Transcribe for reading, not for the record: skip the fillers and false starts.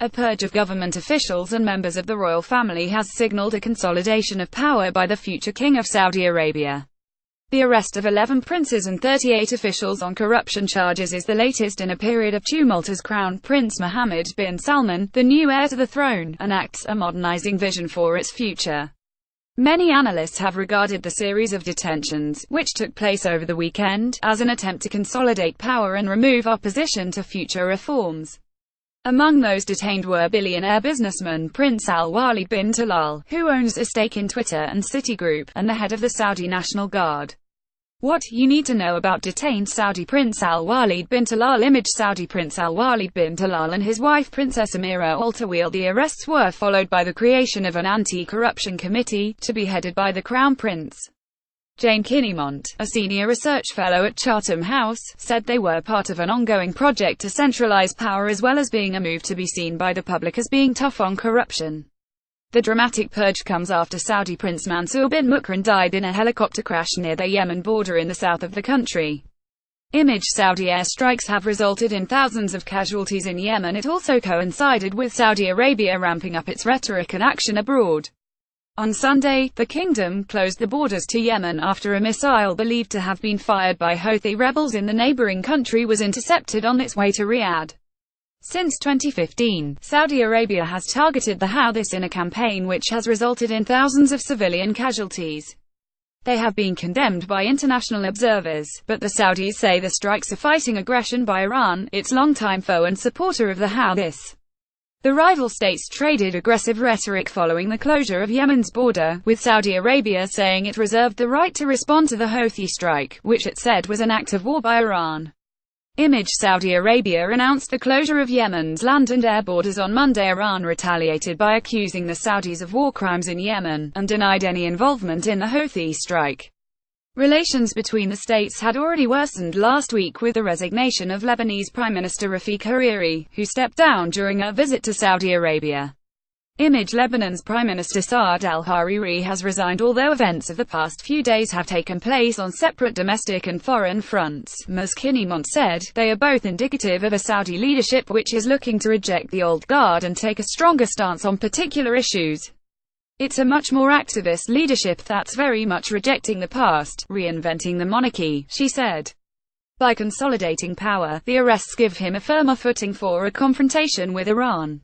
A purge of government officials and members of the royal family has signaled a consolidation of power by the future King of Saudi Arabia. The arrest of 11 princes and 38 officials on corruption charges is the latest in a period of tumult as Crown Prince Mohammed bin Salman, the new heir to the throne, enacts a modernizing vision for its future. Many analysts have regarded the series of detentions, which took place over the weekend, as an attempt to consolidate power and remove opposition to future reforms. Among those detained were billionaire businessman Prince Al-Walid bin Talal, who owns a stake in Twitter and Citigroup, and the head of the Saudi National Guard. What you need to know about detained Saudi Prince Al-Walid bin Talal. Image Saudi Prince Al-Walid bin Talal and his wife Princess Amira Al Tawil. The arrests were followed by the creation of an anti-corruption committee, to be headed by the Crown Prince. Jane Kinnymont, a senior research fellow at Chatham House, said they were part of an ongoing project to centralize power as well as being a move to be seen by the public as being tough on corruption. The dramatic purge comes after Saudi Prince Mansour bin Mukran died in a helicopter crash near the Yemen border in the south of the country. Image Saudi airstrikes have resulted in thousands of casualties in Yemen. It also coincided with Saudi Arabia ramping up its rhetoric and action abroad. On Sunday, the kingdom closed the borders to Yemen after a missile believed to have been fired by Houthi rebels in the neighboring country was intercepted on its way to Riyadh. Since 2015, Saudi Arabia has targeted the Houthis in a campaign which has resulted in thousands of civilian casualties. They have been condemned by international observers, but the Saudis say the strikes are fighting aggression by Iran, its longtime foe and supporter of the Houthis. The rival states traded aggressive rhetoric following the closure of Yemen's border, with Saudi Arabia saying it reserved the right to respond to the Houthi strike, which it said was an act of war by Iran. Image Saudi Arabia announced the closure of Yemen's land and air borders on Monday. Iran retaliated by accusing the Saudis of war crimes in Yemen, and denied any involvement in the Houthi strike. Relations between the states had already worsened last week with the resignation of Lebanese Prime Minister Rafik Hariri, who stepped down during a visit to Saudi Arabia. Image Lebanon's Prime Minister Saad al-Hariri has resigned although events of the past few days have taken place on separate domestic and foreign fronts. Ms. Kinnymont said, they are both indicative of a Saudi leadership which is looking to reject the old guard and take a stronger stance on particular issues. It's a much more activist leadership that's very much rejecting the past, reinventing the monarchy, she said. By consolidating power, the arrests give him a firmer footing for a confrontation with Iran.